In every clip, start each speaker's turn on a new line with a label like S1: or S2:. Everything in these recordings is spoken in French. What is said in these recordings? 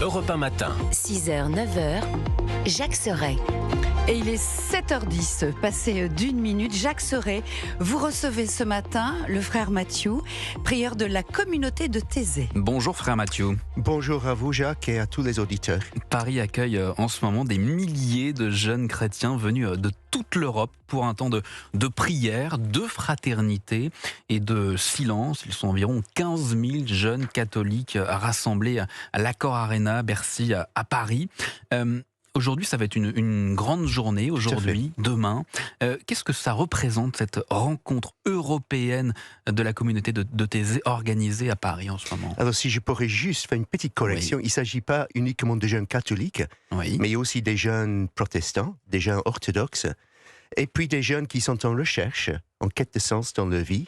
S1: Europe 1 matin.
S2: 6h, 9h, Jacques Serret.
S3: Et il est 7h10, passé d'une minute. Jacques Serret, vous recevez ce matin le frère Mathieu, prieur de la communauté de Thésée.
S4: Bonjour frère Mathieu.
S5: Bonjour à vous Jacques et à tous les auditeurs.
S4: Paris accueille en ce moment des milliers de jeunes chrétiens venus de toute l'Europe pour un temps de prière, de fraternité et de silence. Ils sont environ 15 000 jeunes catholiques rassemblés à l'Accor Arena, Bercy, à Paris. Aujourd'hui, ça va être une grande journée, aujourd'hui, demain. Qu'est-ce que ça représente, cette rencontre européenne de la communauté de Thésée organisée à Paris en ce moment?
S5: Alors si je pourrais juste faire une petite correction, il ne s'agit pas uniquement de jeunes catholiques, mais aussi des jeunes protestants, des jeunes orthodoxes, et puis des jeunes qui sont en recherche, en quête de sens dans leur vie.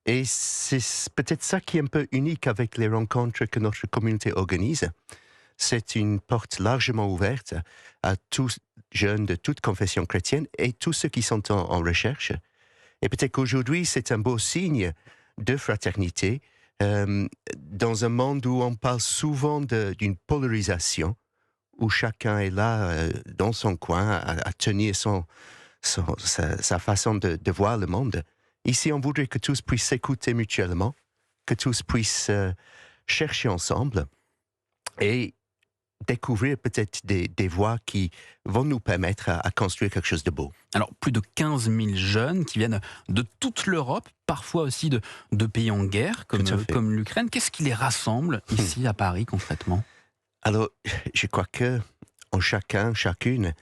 S5: Et c'est peut-être ça qui est un peu unique avec les rencontres que notre communauté organise. C'est une porte largement ouverte à tous jeunes de toute confession chrétienne et tous ceux qui sont en recherche. Et peut-être qu'aujourd'hui, c'est un beau signe de fraternité dans un monde où on parle souvent d'une polarisation, où chacun est là dans son coin à tenir sa façon de voir le monde. Ici, on voudrait que tous puissent s'écouter mutuellement, que tous puissent chercher ensemble et découvrir peut-être des voies qui vont nous permettre à construire quelque chose de beau.
S4: Alors, plus de 15 000 jeunes qui viennent de toute l'Europe, parfois aussi de pays en guerre, comme l'Ukraine. Qu'est-ce qui les rassemble ici à Paris, concrètement?
S5: Alors, je crois que en chacun, chacune,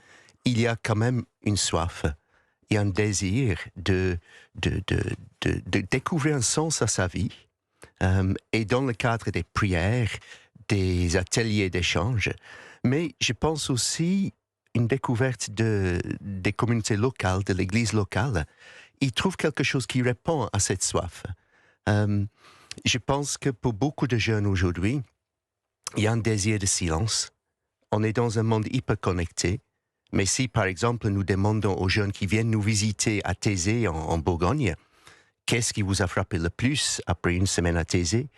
S5: il y a quand même une soif et un désir de découvrir un sens à sa vie. Et dans le cadre des prières, des ateliers d'échange, mais je pense aussi une découverte des communautés locales, de l'église locale. Ils trouvent quelque chose qui répond à cette soif. Je pense que pour beaucoup de jeunes aujourd'hui, il y a un désir de silence. On est dans un monde hyper connecté, mais si par exemple nous demandons aux jeunes qui viennent nous visiter à Thésée en Bourgogne, qu'est-ce qui vous a frappé le plus après une semaine à Thésée?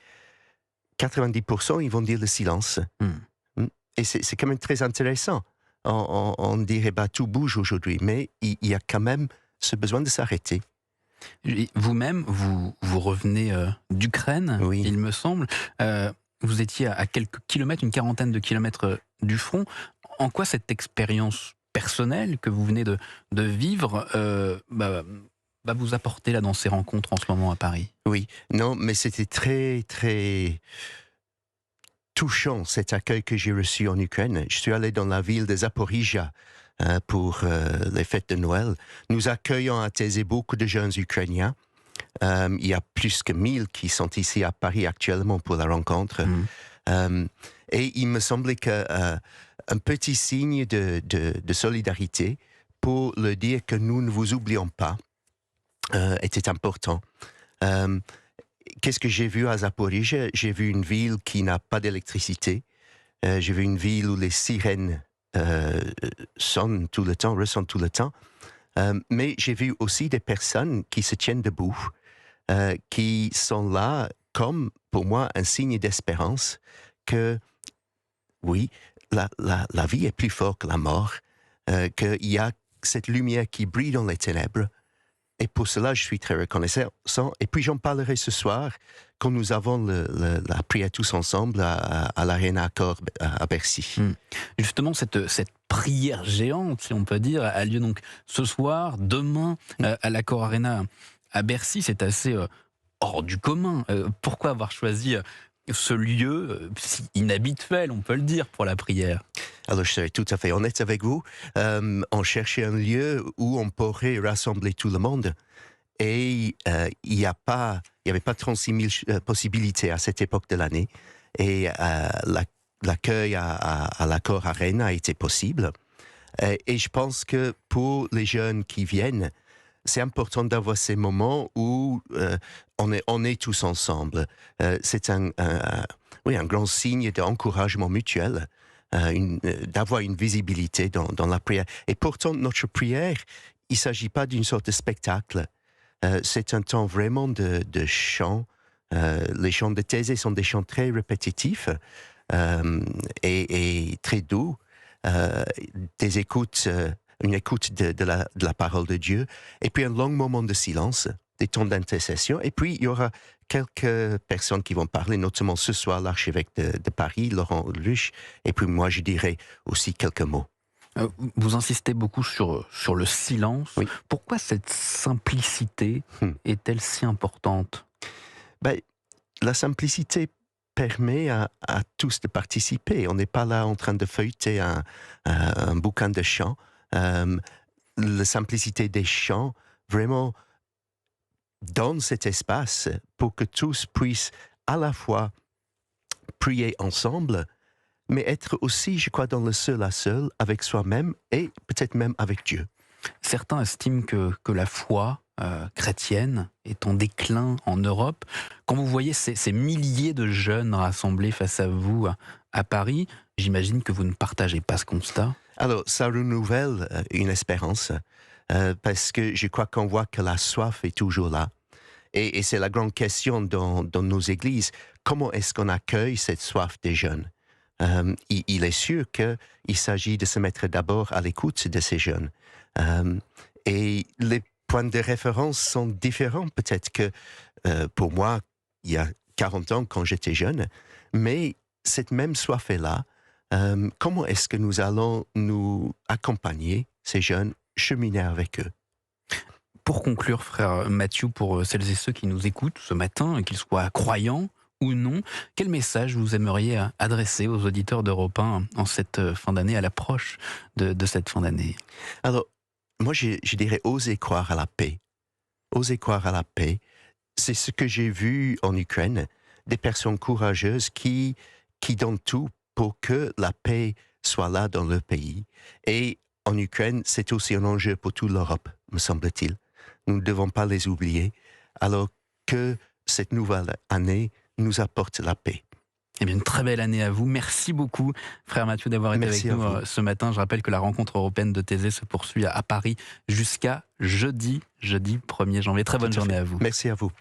S5: 90%, ils vont dire le silence. Et c'est quand même très intéressant. On dirait, tout bouge aujourd'hui, mais il y a quand même ce besoin de s'arrêter.
S4: Vous-même, vous revenez d'Ukraine, il me semble. Vous étiez à quelques kilomètres, une quarantaine de kilomètres du front. En quoi cette expérience personnelle que vous venez de vivre va vous apporter là dans ces rencontres en ce moment à Paris?
S5: Oui, non, mais c'était très, très touchant cet accueil que j'ai reçu en Ukraine. Je suis allé dans la ville de Zaporizhia pour les fêtes de Noël. Nous accueillons à Thésée beaucoup de jeunes Ukrainiens. Il y a plus que 1000 qui sont ici à Paris actuellement pour la rencontre. Et il me semblait qu'un petit signe de solidarité pour leur dire que nous ne vous oublions pas était important. Qu'est-ce que j'ai vu à Zaporizhia? J'ai vu une ville qui n'a pas d'électricité. J'ai vu une ville où les sirènes ressonnent tout le temps. Mais j'ai vu aussi des personnes qui se tiennent debout, qui sont là comme, pour moi, un signe d'espérance que, oui, la vie est plus forte que la mort, qu'il y a cette lumière qui brille dans les ténèbres. Et pour cela, je suis très reconnaissant. Et puis, j'en parlerai ce soir, quand nous avons la prière tous ensemble à l'Arena Accor à Bercy.
S4: Justement, cette prière géante, si on peut dire, a lieu donc ce soir, demain, à l'Accor Arena à Bercy. C'est assez hors du commun. Pourquoi avoir choisi ce lieu si inhabituel, on peut le dire, pour la prière?
S5: Alors, je serai tout à fait honnête avec vous. On cherchait un lieu où on pourrait rassembler tout le monde. Et il n'y avait pas 36 000 possibilités à cette époque de l'année. Et l'accueil à l'Accor Arena était possible. Et je pense que pour les jeunes qui viennent, c'est important d'avoir ces moments où on est tous ensemble. C'est un grand signe d'encouragement mutuel. D'avoir une visibilité dans la prière. Et pourtant, notre prière, il ne s'agit pas d'une sorte de spectacle. C'est un temps vraiment de chant. Les chants de Thésée sont des chants très répétitifs, et très doux, une écoute de la parole de Dieu, et puis un long moment de silence, des temps d'intercession, et puis il y aura quelques personnes qui vont parler, notamment ce soir l'archevêque de Paris, Laurent Luche, et puis moi je dirai aussi quelques mots.
S4: Vous insistez beaucoup sur le silence.
S5: Oui.
S4: Pourquoi cette simplicité est-elle si importante ?
S5: La simplicité permet à tous de participer. On n'est pas là en train de feuilleter un bouquin de chants. La simplicité des chants vraiment donne cet espace pour que tous puissent à la fois prier ensemble, mais être aussi, je crois, dans le seul à seul avec soi-même et peut-être même avec Dieu.
S4: Certains estiment que la foi chrétienne est en déclin en Europe. Quand vous voyez ces milliers de jeunes rassemblés face à vous à Paris, j'imagine que vous ne partagez pas ce constat.
S5: Alors, ça renouvelle une espérance, parce que je crois qu'on voit que la soif est toujours là. Et c'est la grande question dans nos églises. Comment est-ce qu'on accueille cette soif des jeunes ? Il est sûr qu'il s'agit de se mettre d'abord à l'écoute de ces jeunes. Et les points de référence sont différents. Peut-être que pour moi, il y a 40 ans quand j'étais jeune, mais cette même soif est là. Comment est-ce que nous allons nous accompagner, ces jeunes, cheminer avec eux ?
S4: Pour conclure, frère Mathieu, pour celles et ceux qui nous écoutent ce matin, qu'ils soient croyants ou non, quel message vous aimeriez adresser aux auditeurs d'Europe 1 en cette fin d'année, à l'approche de cette fin d'année ?
S5: Alors, moi, je dirais oser croire à la paix. Oser croire à la paix. C'est ce que j'ai vu en Ukraine, des personnes courageuses qui donnent tout pour que la paix soit là dans leur pays. Et en Ukraine, c'est aussi un enjeu pour toute l'Europe, me semble-t-il. Nous ne devons pas les oublier, alors que cette nouvelle année nous apporte la paix.
S4: Eh bien, une très belle année à vous. Merci beaucoup, frère Mathieu, d'avoir été
S5: Merci
S4: avec nous
S5: à vous.
S4: ce matin. Je rappelle que la rencontre européenne de Thésée se poursuit à Paris jusqu'à jeudi 1er janvier. Très bonne
S5: Tout à
S4: journée
S5: fait.
S4: à vous.
S5: Merci à vous.